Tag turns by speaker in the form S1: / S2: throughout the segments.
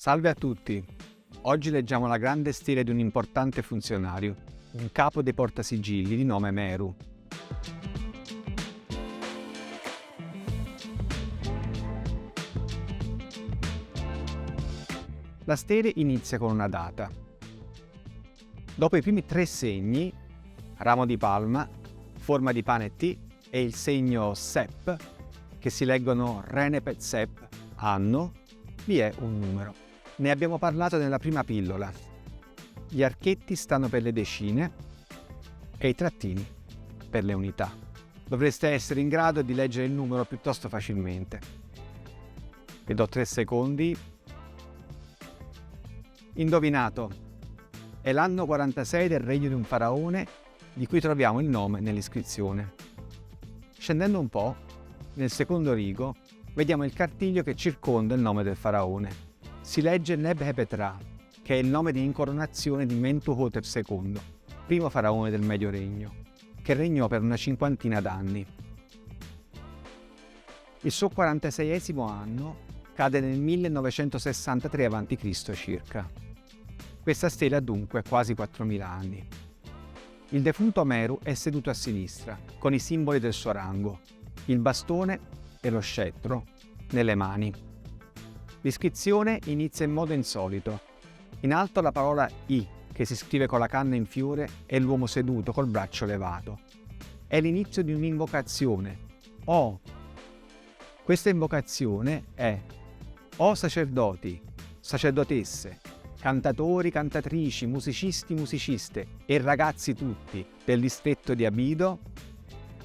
S1: Salve a tutti! Oggi leggiamo la grande stele di un importante funzionario, un capo dei portasigilli di nome Meru. La stele inizia con una data. Dopo i primi 3 segni, ramo di palma, forma di pane T e il segno Sep, che si leggono Renepet Sep, anno, vi è un numero. Ne abbiamo parlato nella prima pillola. Gli archetti stanno per le decine e i trattini per le unità. Dovreste essere in grado di leggere il numero piuttosto facilmente. Vi do 3 secondi. Indovinato! È l'anno 46 del regno di un faraone di cui troviamo il nome nell'iscrizione. Scendendo un po', nel secondo rigo, vediamo il cartiglio che circonda il nome del faraone. Si legge Neb-Hepet-Ra, che è il nome di incoronazione di Mentuhotep II, primo faraone del Medio Regno, che regnò per una 50ina d'anni. Il suo 46esimo anno cade nel 1963 a.C. circa. Questa stela ha dunque quasi 4.000 anni. Il defunto Meru è seduto a sinistra, con i simboli del suo rango, il bastone e lo scettro nelle mani. L'iscrizione inizia in modo insolito. In alto la parola I, che si scrive con la canna in fiore, e l'uomo seduto col braccio levato. È l'inizio di un'invocazione. Oh! Questa invocazione è: o sacerdoti, sacerdotesse, cantatori, cantatrici, musicisti, musiciste e ragazzi tutti del distretto di Abido.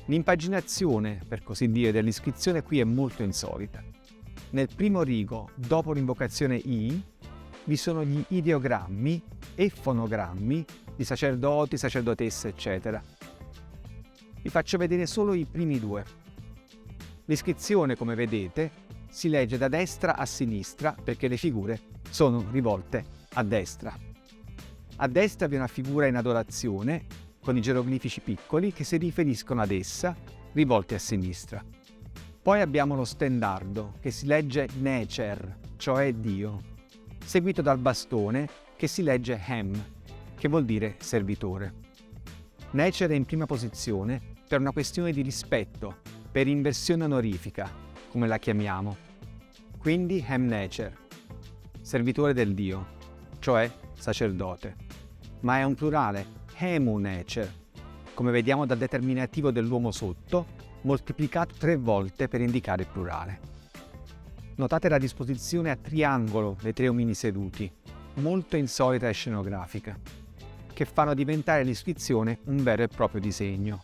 S1: L'impaginazione, per così dire, dell'iscrizione qui è molto insolita. Nel primo rigo, dopo l'invocazione I, vi sono gli ideogrammi e fonogrammi di sacerdoti, sacerdotesse, eccetera. Vi faccio vedere solo i primi 2. L'iscrizione, come vedete, si legge da destra a sinistra perché le figure sono rivolte a destra. A destra vi è una figura in adorazione con i geroglifici piccoli che si riferiscono ad essa, rivolti a sinistra. Poi abbiamo lo stendardo che si legge Necer, cioè Dio, seguito dal bastone che si legge Hem, che vuol dire servitore. Necer è in prima posizione per una questione di rispetto, per inversione onorifica, come la chiamiamo. Quindi Hem Necer, servitore del Dio, cioè sacerdote. Ma è un plurale, Hemu Necer, come vediamo dal determinativo dell'uomo sotto, moltiplicato 3 volte per indicare il plurale. Notate la disposizione a triangolo dei 3 omini seduti, molto insolita e scenografica, che fanno diventare l'iscrizione un vero e proprio disegno.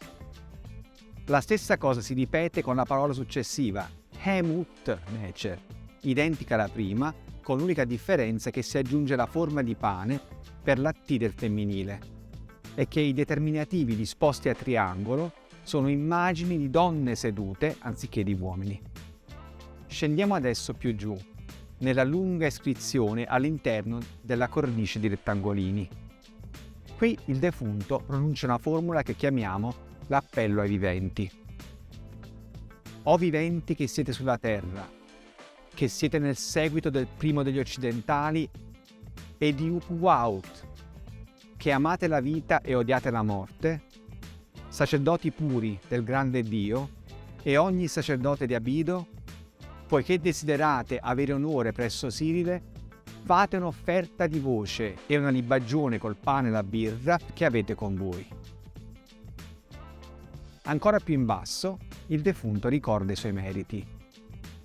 S1: La stessa cosa si ripete con la parola successiva, Hemut Necer, identica alla prima, con l'unica differenza che si aggiunge la forma di pane per la T del femminile, e che i determinativi disposti a triangolo sono immagini di donne sedute anziché di uomini. Scendiamo adesso più giù, nella lunga iscrizione all'interno della cornice di rettangolini. Qui il defunto pronuncia una formula che chiamiamo l'appello ai viventi. O viventi che siete sulla terra, che siete nel seguito del primo degli occidentali e di Upuaut, che amate la vita e odiate la morte, sacerdoti puri del grande Dio e ogni sacerdote di Abido, poiché desiderate avere onore presso Sirile, fate un'offerta di voce e una libagione col pane e la birra che avete con voi. Ancora più in basso, il defunto ricorda i suoi meriti.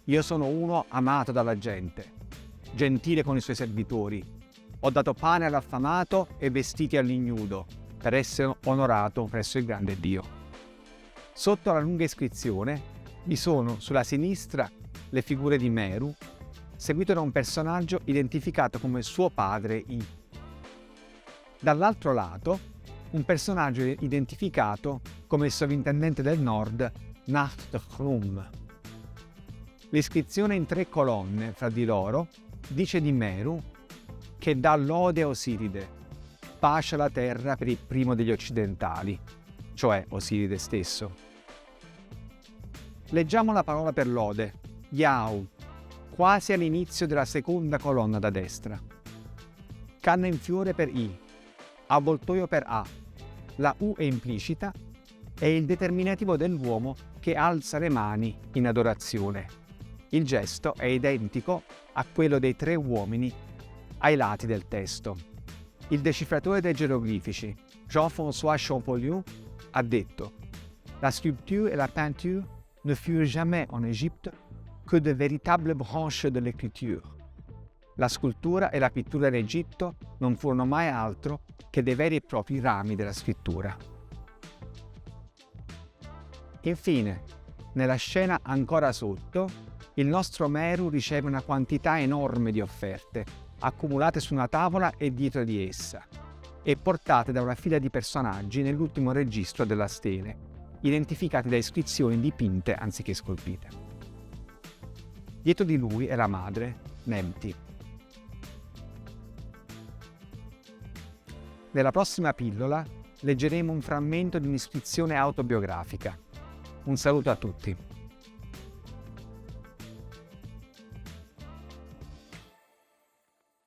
S1: Io sono uno amato dalla gente, gentile con i suoi servitori. Ho dato pane all'affamato e vestiti all'ignudo, per essere onorato presso il grande Dio. Sotto la lunga iscrizione vi sono sulla sinistra le figure di Meru, seguito da un personaggio identificato come suo padre I. Dall'altro lato, un personaggio identificato come il sovrintendente del nord, Nacht-Khrum. L'iscrizione in 3 colonne fra di loro dice di Meru che dà lode a Osiride, pace alla terra per il primo degli occidentali, cioè Osiride stesso. Leggiamo la parola per lode, Yau, quasi all'inizio della seconda colonna da destra. Canna in fiore per I, avvoltoio per A. La U è implicita, è il determinativo dell'uomo che alza le mani in adorazione. Il gesto è identico a quello dei 3 uomini ai lati del testo. Il decifratore dei geroglifici, Jean-François Champollion, ha detto: La sculpture et la peinture ne furent jamais en Égypte que de véritables branches de l'écriture. La scultura e la pittura in Egitto non furono mai altro che dei veri e propri rami della scrittura. Infine, nella scena ancora sotto, il nostro Meru riceve una quantità enorme di offerte, accumulate su una tavola e dietro di essa, e portate da una fila di personaggi nell'ultimo registro della stele, identificati da iscrizioni dipinte anziché scolpite. Dietro di lui è la madre, Nemti. Nella prossima pillola leggeremo un frammento di un'iscrizione autobiografica. Un saluto a tutti.